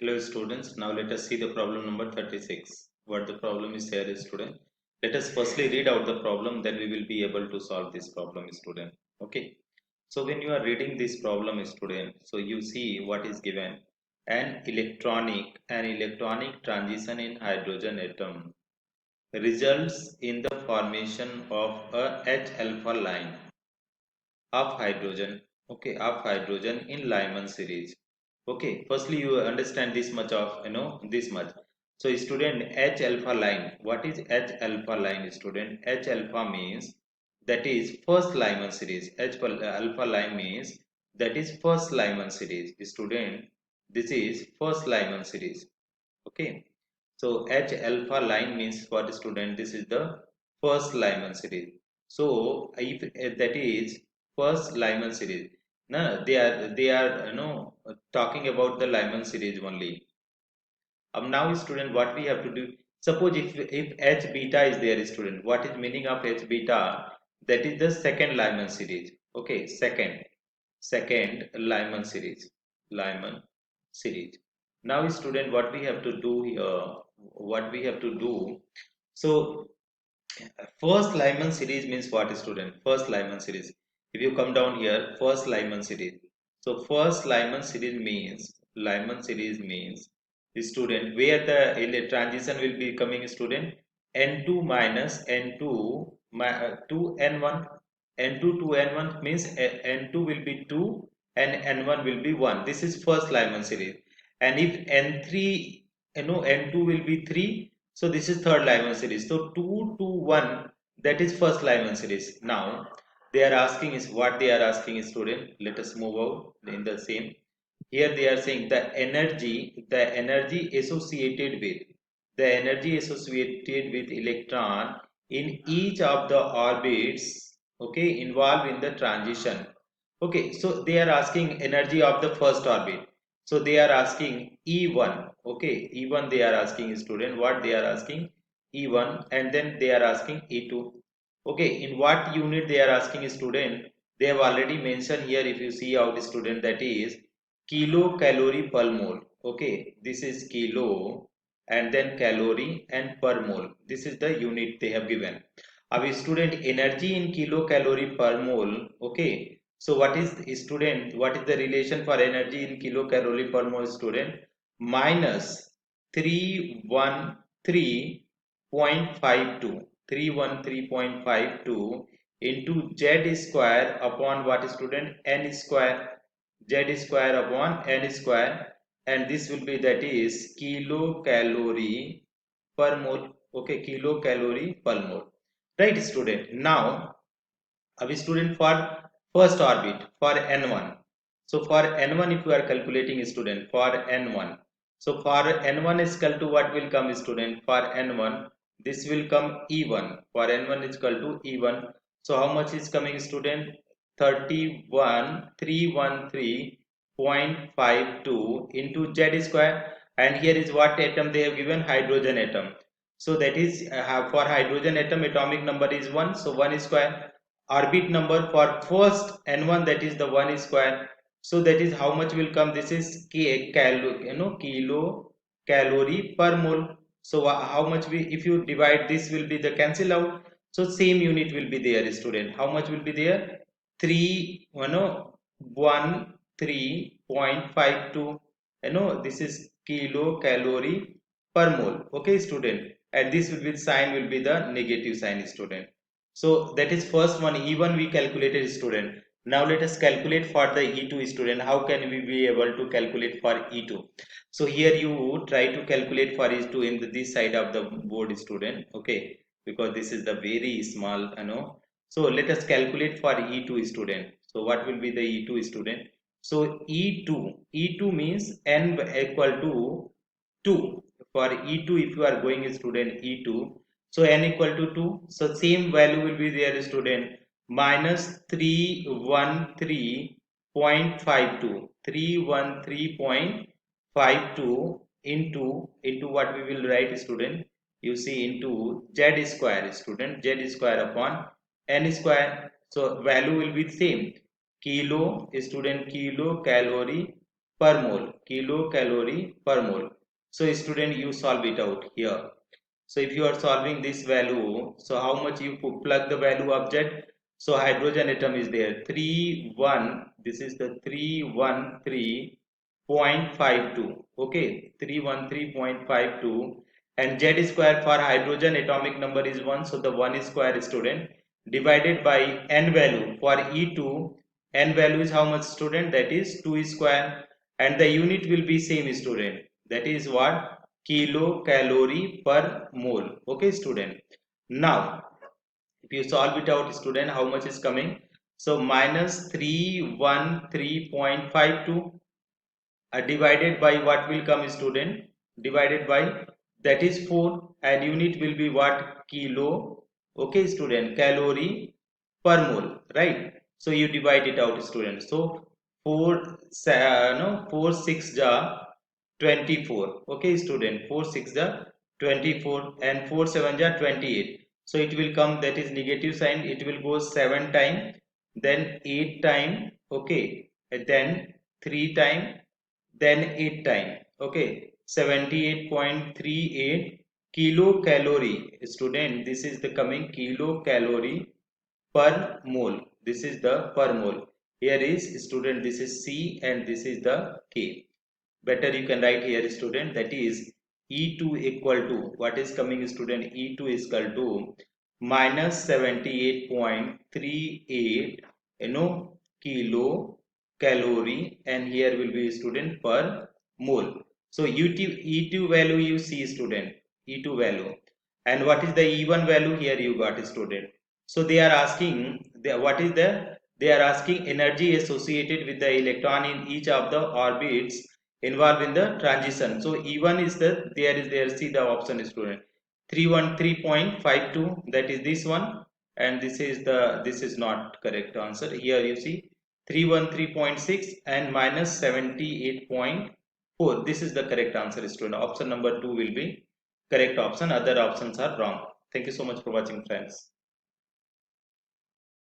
Hello students, now let us see the problem number 36. What the problem is here student. Let us firstly read out the problem, then we will be able to solve this problem student. Okay. So when you are reading this problem student, so you see what is given. An electronic transition in hydrogen atom results in the formation of a H alpha line of hydrogen, okay, of hydrogen in Lyman series. Okay, firstly you understand this much of, this much. So student, H alpha line, what is H alpha line student? H alpha means that is first Lyman series. Alpha line means that is first Lyman series student. This is first Lyman series. Okay, so H alpha line means for the student, this is the first Lyman series. So if that is first Lyman series, no, they are talking about the Lyman series only. Now student, what we have to do, suppose if H beta is there student, what is meaning of H beta? That is the second Lyman series. Okay, second Lyman series. Now student, what we have to do here, what we have to do, so first Lyman series means what student? First Lyman series. If you come down here, first Lyman series. So first Lyman series means the student where the transition will be coming student N2 minus N2 to N1. N2 to N1 means N2 will be 2 and N1 will be 1. This is first Lyman series. And if N3, N2 will be 3, so this is third Lyman series. So 2 to 1, that is first Lyman series. Now they are asking is what they are asking is student. Let us move out in the same. Here they are saying the energy associated with electron in each of the orbits, okay, involved in the transition. Okay, so they are asking energy of the first orbit. So they are asking E1. Okay, E1 they are asking student. What they are asking? E1, and then they are asking E2. Okay, in what unit they are asking student? They have already mentioned here, if you see out student, that is kilocalorie per mole. Okay, this is kilo and then calorie and per mole. This is the unit they have given. Our student, energy in kilocalorie per mole. Okay, so what is student? What is the relation for energy in kilocalorie per mole student? Minus 313.52. 313.52 into Z square upon what student? N square. Z square upon N square, and this will be that is kilocalorie per mole. Okay, kilocalorie per mole. Right student. Now a student for first orbit for N1. So for N1, if you are calculating student for N1, so for N1 is equal to what will come student for N1, this will come E1. For N1 is equal to E1. So how much is coming student? 31352 into Z square, and here is what atom they have given? Hydrogen atom. So that is for hydrogen atom atomic number is 1, so 1 square. Orbit number for first N1, that is the 1 square. So that is how much will come? This is kilo calorie per mole. So how much we, if you divide, this will be the cancel out. So same unit will be there student. How much will be there? 13.52. This is kilocalorie per mole. Okay student, and this will be sign will be the negative sign student. So that is first one, E1 we calculated student. Now let us calculate for the E2 student. How can we be able to calculate for E2? So here you try to calculate for E2 in this side of the board student. Okay, because this is the very small, So let us calculate for E2 student. So what will be the E2 student? So E2 means N equal to 2. For E2, if you are going student E2, so N equal to 2. So same value will be there student, minus 313.52. 313.52 into what we will write student? You see into Z square student, Z square upon N square. So value will be same. Kilo student, kilo calorie per mole, kilocalorie per mole. So student, you solve it out here. So if you are solving this value, so how much you plug the value object? So hydrogen atom is there 31, this is the 313.52, okay, 313.52, and Z square for hydrogen atomic number is 1, so the 1 is square, student, divided by n value for E2. N value is how much, student? That is 2 square, and the unit will be same, student, that is what? Kilocalorie per mole. Okay, student. Now, if you solve it out, student, how much is coming? So minus 313.52 divided by what will come, student? Divided by, that is 4, and unit will be what? Kilo. Okay, student, calorie per mole, right? So you divide it out, student. So 4 no 4 6 ja 24. Okay, student, 4 6 ja 24, and 4 7 ja 28. So it will come, that is negative sign, it will go 7 time, then 8 time, okay, and then 3 time, then 8 time, okay, 78.38 kilocalorie, student, this is the coming kilocalorie per mole. This is the per mole. Here is, student, this is C and this is the K. Better you can write here, student, that is E2 equal to, what is coming, student? E2 is equal to minus 78.38 kilo calorie, and here will be, student, per mole. So E2 value you see, student, E2 value, and what is the E1 value? Here you got, student. So they are asking what is they are asking energy associated with the electron in each of the orbits involved in the transition. So E1 is there, see the option, student, 313.52, that is this one, and this is not correct answer. Here you see 313.6 and minus 78.4, this is the correct answer, student. Option number 2 will be correct option, other options are wrong. Thank you so much for watching, friends.